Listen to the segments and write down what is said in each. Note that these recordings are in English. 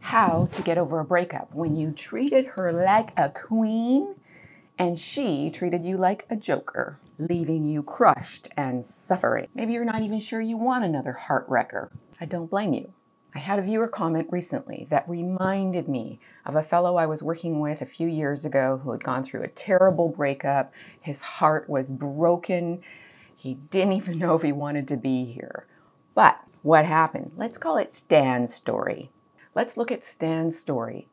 how to get over a breakup when you treated her like a queen and she treated you like a joker, leaving you crushed and suffering. Maybe you're not even sure you want another heart wrecker. I don't blame you. I had a viewer comment recently that reminded me of a fellow I was working with a few years ago who had gone through a terrible breakup. His heart was broken. He didn't even know if he wanted to be here. But what happened? Let's call it Stan's story. Let's look at Stan's story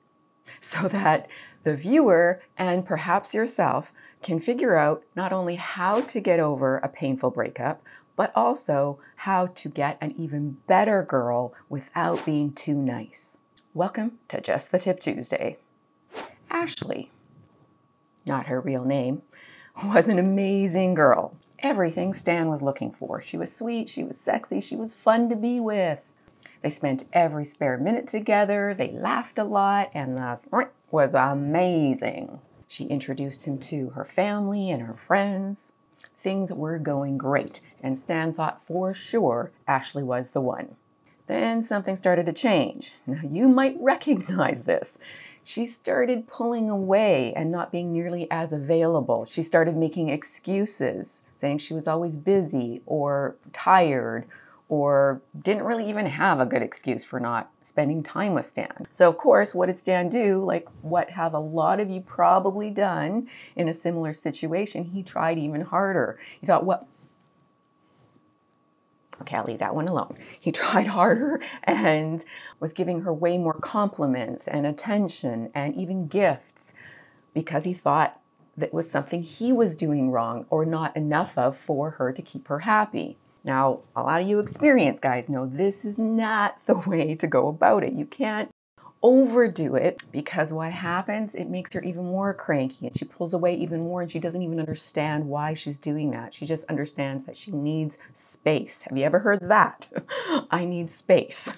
so that the viewer and perhaps yourself can figure out not only how to get over a painful breakup, but also how to get an even better girl without being too nice. Welcome to Just the Tip Tuesday. Ashley, not her real name, was an amazing girl. Everything Stan was looking for. She was sweet, she was sexy, she was fun to be with. They spent every spare minute together, they laughed a lot, and was amazing. She introduced him to her family and her friends. Things were going great, and Stan thought for sure Ashley was the one. Then something started to change. Now, you might recognize this. She started pulling away and not being nearly as available. She started making excuses, saying she was always busy or tired, or didn't really even have a good excuse for not spending time with Stan. So of course, what did Stan do? Like what have a lot of you probably done in a similar situation? He tried even harder. He thought, well, okay, I'll leave that one alone. He tried harder and was giving her way more compliments and attention and even gifts because he thought that was something he was doing wrong or not enough of for her to keep her happy. Now, a lot of you experienced guys know this is not the way to go about it. You can't overdo it because what happens, it makes her even more cranky and she pulls away even more and she doesn't even understand why she's doing that. She just understands that she needs space. Have you ever heard that? I need space.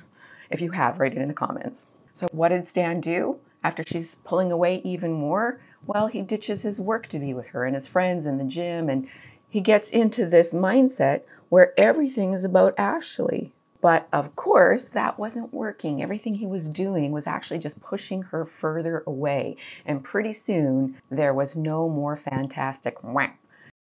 If you have, write it in the comments. So what did Stan do after she's pulling away even more? Well, he ditches his work to be with her and his friends in the gym, and he gets into this mindset where everything is about Ashley. But of course, that wasn't working. Everything he was doing was actually just pushing her further away. And pretty soon, there was no more fantastic wah.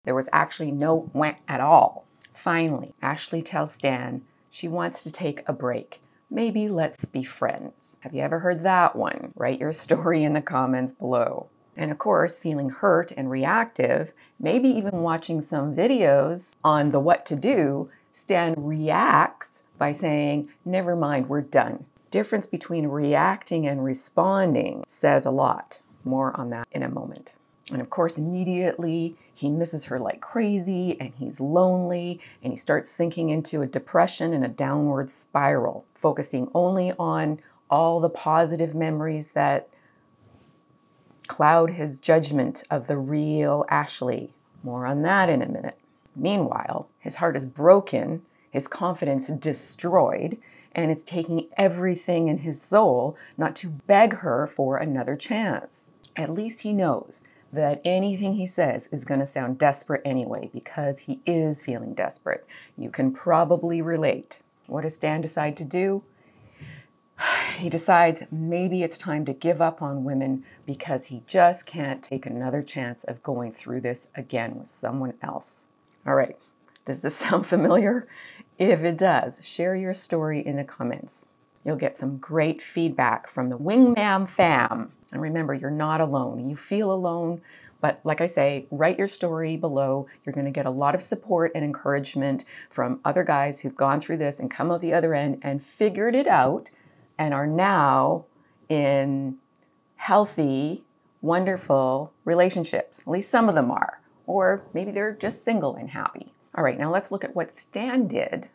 There was actually no wah at all. Finally, Ashley tells Stan she wants to take a break. Maybe let's be friends. Have you ever heard that one? Write your story in the comments below. And of course, feeling hurt and reactive, maybe even watching some videos on the what to do, Stan reacts by saying, never mind, we're done. Difference between reacting and responding says a lot. More on that in a moment. And of course, immediately he misses her like crazy and he's lonely and he starts sinking into a depression and a downward spiral, focusing only on all the positive memories that cloud his judgment of the real Ashley. More on that in a minute. Meanwhile, his heart is broken, his confidence destroyed, and it's taking everything in his soul not to beg her for another chance. At least he knows that anything he says is going to sound desperate anyway because he is feeling desperate. You can probably relate. What does Stan decide to do? He decides maybe it's time to give up on women because he just can't take another chance of going through this again with someone else. All right, does this sound familiar? If it does, share your story in the comments. You'll get some great feedback from the Wingmam fam. And remember, you're not alone. You feel alone, but like I say, write your story below. You're going to get a lot of support and encouragement from other guys who've gone through this and come out the other end and figured it out and are now in healthy, wonderful relationships. At least some of them are. Or maybe they're just single and happy. All right, now let's look at what Stan did,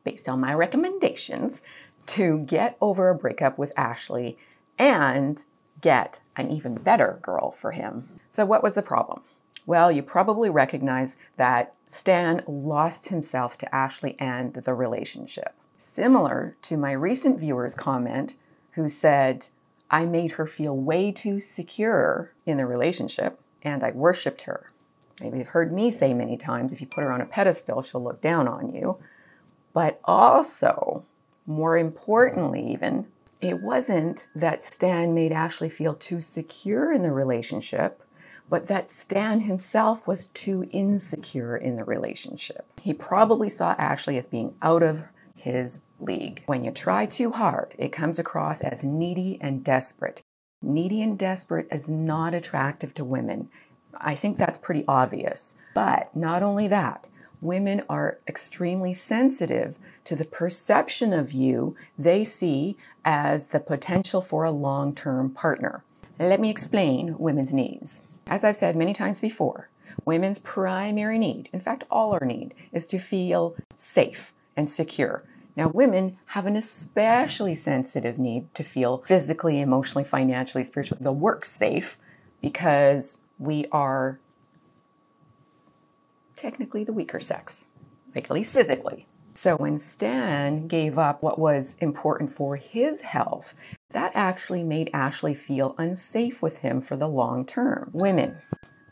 based on my recommendations, to get over a breakup with Ashley and get an even better girl for him. So what was the problem? Well, you probably recognize that Stan lost himself to Ashley and the relationship. Similar to my recent viewer's comment who said, I made her feel way too secure in the relationship and I worshiped her. Maybe you've heard me say many times, if you put her on a pedestal, she'll look down on you. But also, more importantly even, It wasn't that Stan made Ashley feel too secure in the relationship, but that Stan himself was too insecure in the relationship. He probably saw Ashley as being out of his league. When you try too hard, it comes across as needy and desperate. Needy and desperate is not attractive to women. I think that's pretty obvious. But not only that, women are extremely sensitive to the perception of you they see as the potential for a long-term partner. Let me explain women's needs. As I've said many times before, women's primary need, in fact all our need, is to feel safe and secure. Now, women have an especially sensitive need to feel physically, emotionally, financially, spiritually, the work safe, because we are technically the weaker sex, like at least physically. So when Stan gave up what was important for his health, that actually made Ashley feel unsafe with him for the long term. Women,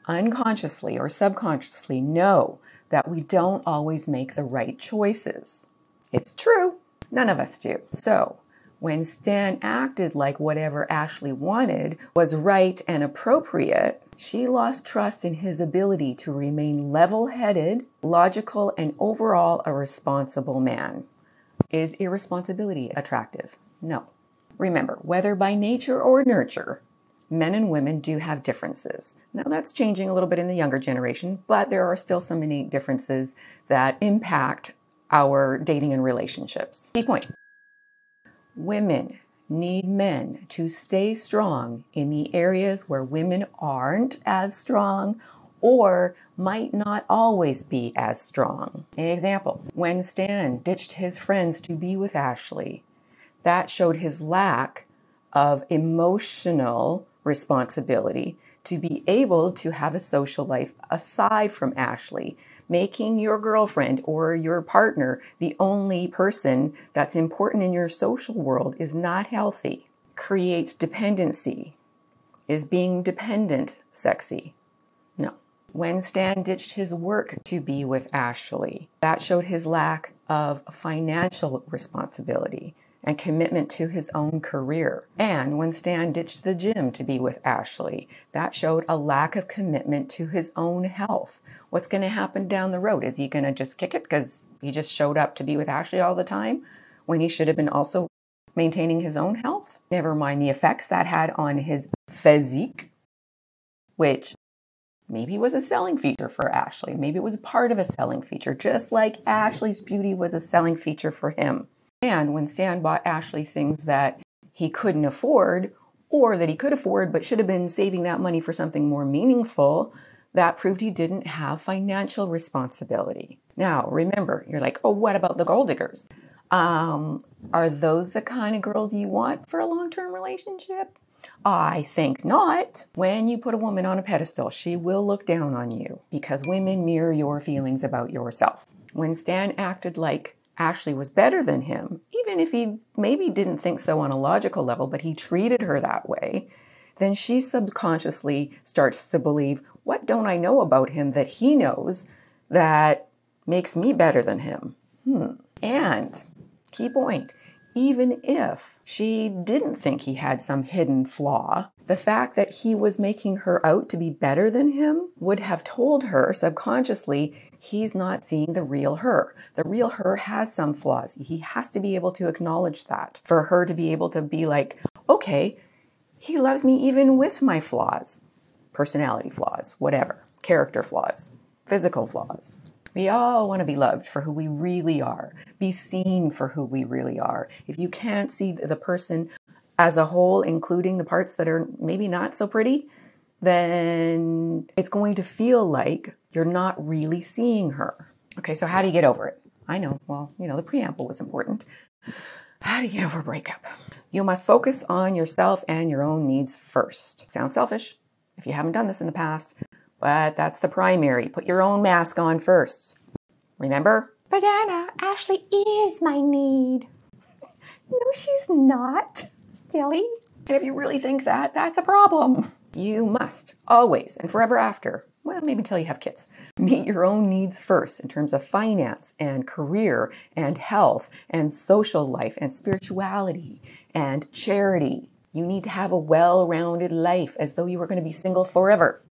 unconsciously or subconsciously, know that we don't always make the right choices. It's true, none of us do. So when Stan acted like whatever Ashley wanted was right and appropriate, she lost trust in his ability to remain level-headed, logical, and overall a responsible man. Is irresponsibility attractive? No. Remember, whether by nature or nurture, men and women do have differences. Now that's changing a little bit in the younger generation, but there are still some innate differences that impact our dating and relationships. Key point. Women need men to stay strong in the areas where women aren't as strong or might not always be as strong. An example, when Stan ditched his friends to be with Ashley, that showed his lack of emotional responsibility to be able to have a social life aside from Ashley. Making your girlfriend or your partner the only person that's important in your social world is not healthy. Creates dependency. Is being dependent sexy? No. When Stan ditched his work to be with Ashley, that showed his lack of financial responsibility and commitment to his own career. And when Stan ditched the gym to be with Ashley, that showed a lack of commitment to his own health. What's going to happen down the road? Is he going to just kick it because he just showed up to be with Ashley all the time when he should have been also maintaining his own health? Never mind the effects that had on his physique, which maybe was a selling feature for Ashley. Maybe it was part of a selling feature, just like Ashley's beauty was a selling feature for him. And when Stan bought Ashley things that he couldn't afford or that he could afford but should have been saving that money for something more meaningful, that proved he didn't have financial responsibility. Now, remember, you're like, oh, what about the gold diggers? Are those the kind of girls you want for a long-term relationship? I think not. When you put a woman on a pedestal, she will look down on you because women mirror your feelings about yourself. When Stan acted like Ashley was better than him, even if he maybe didn't think so on a logical level, but he treated her that way, then she subconsciously starts to believe, what don't I know about him that he knows that makes me better than him? And, key point, even if she didn't think he had some hidden flaw, the fact that he was making her out to be better than him would have told her subconsciously he's not seeing the real her. The real her has some flaws. He has to be able to acknowledge that for her to be able to be like, okay, he loves me even with my flaws, personality flaws, whatever, character flaws, physical flaws. We all want to be loved for who we really are, be seen for who we really are. If you can't see the person as a whole, including the parts that are maybe not so pretty, then it's going to feel like you're not really seeing her. Okay, so how do you get over it? I know, well, the preamble was important. How do you get over a breakup? You must focus on yourself and your own needs first. Sounds selfish if you haven't done this in the past, but that's the primary. Put your own mask on first. Remember? But Anna, Ashley is my need. No, she's not. Silly. And if you really think that, that's a problem. You must always and forever after, well, maybe until you have kids, meet your own needs first in terms of finance and career and health and social life and spirituality and charity. You need to have a well-rounded life as though you were going to be single forever,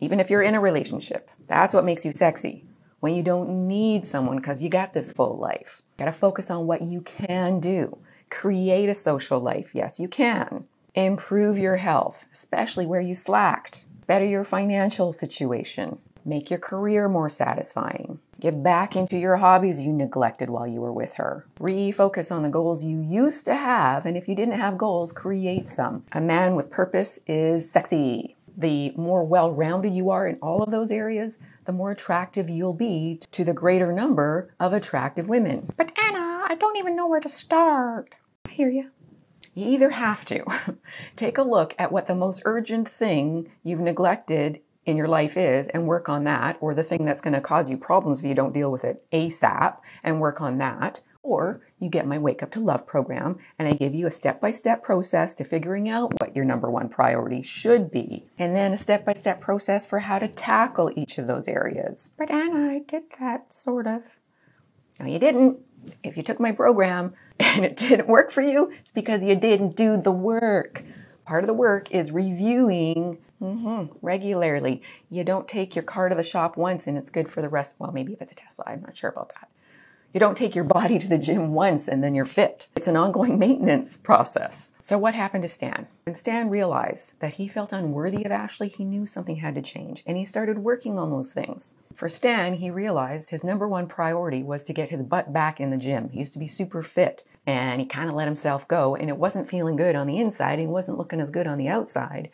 even if you're in a relationship. That's what makes you sexy. When you don't need someone because you got this full life. You got to focus on what you can do. Create a social life. Yes, you can. Improve your health, especially where you slacked. Better your financial situation. Make your career more satisfying. Get back into your hobbies you neglected while you were with her. Refocus on the goals you used to have, and if you didn't have goals, create some. A man with purpose is sexy. The more well-rounded you are in all of those areas, the more attractive you'll be to the greater number of attractive women. But Anna, I don't even know where to start. I hear you. You either have to take a look at what the most urgent thing you've neglected in your life is and work on that, or the thing that's going to cause you problems if you don't deal with it ASAP and work on that. Or you get my Wake Up to Love program and I give you a step-by-step process to figuring out what your number one priority should be. And then a step-by-step process for how to tackle each of those areas. But Anna, I did that, sort of. No, you didn't. If you took my program and it didn't work for you, it's because you didn't do the work. Part of the work is reviewing regularly. You don't take your car to the shop once and it's good for the rest. Well, maybe if it's a Tesla, I'm not sure about that. You don't take your body to the gym once and then you're fit. It's an ongoing maintenance process. So what happened to Stan? When Stan realized that he felt unworthy of Ashley, he knew something had to change and he started working on those things. For Stan, he realized his number one priority was to get his butt back in the gym. He used to be super fit and he kind of let himself go and it wasn't feeling good on the inside and he wasn't looking as good on the outside.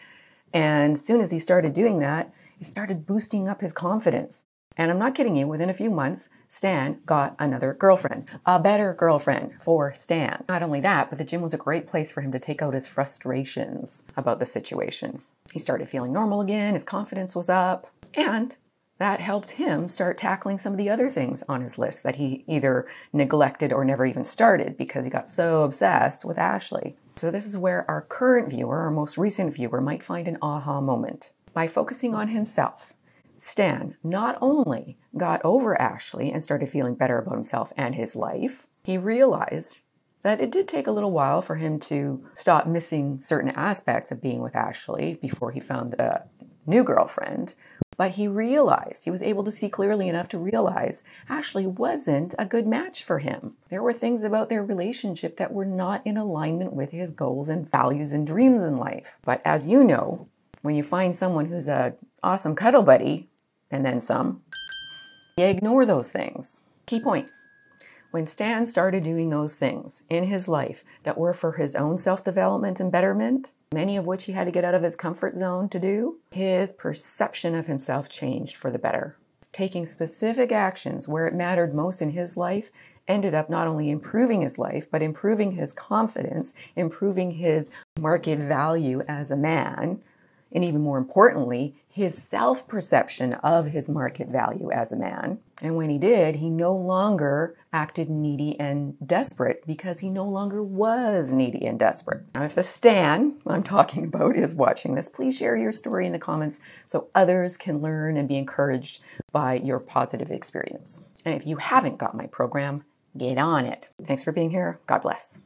And as soon as he started doing that, it started boosting up his confidence. And I'm not kidding you, within a few months, Stan got another girlfriend, a better girlfriend for Stan. Not only that, but the gym was a great place for him to take out his frustrations about the situation. He started feeling normal again, his confidence was up, and that helped him start tackling some of the other things on his list that he either neglected or never even started because he got so obsessed with Ashley. So this is where our current viewer, our most recent viewer, might find an aha moment. By focusing on himself, Stan not only got over Ashley and started feeling better about himself and his life, he realized that it did take a little while for him to stop missing certain aspects of being with Ashley before he found a new girlfriend. But he realized, he was able to see clearly enough to realize Ashley wasn't a good match for him. There were things about their relationship that were not in alignment with his goals and values and dreams in life. But as you know, when you find someone who's an awesome cuddle buddy, and then some, you ignore those things. Key point. When Stan started doing those things in his life that were for his own self-development and betterment, many of which he had to get out of his comfort zone to do, his perception of himself changed for the better. Taking specific actions where it mattered most in his life ended up not only improving his life, but improving his confidence, improving his market value as a man, and even more importantly, his self-perception of his market value as a man. And when he did, he no longer acted needy and desperate because he no longer was needy and desperate. Now, if the Stan I'm talking about is watching this, please share your story in the comments so others can learn and be encouraged by your positive experience. And if you haven't got my program, get on it. Thanks for being here. God bless.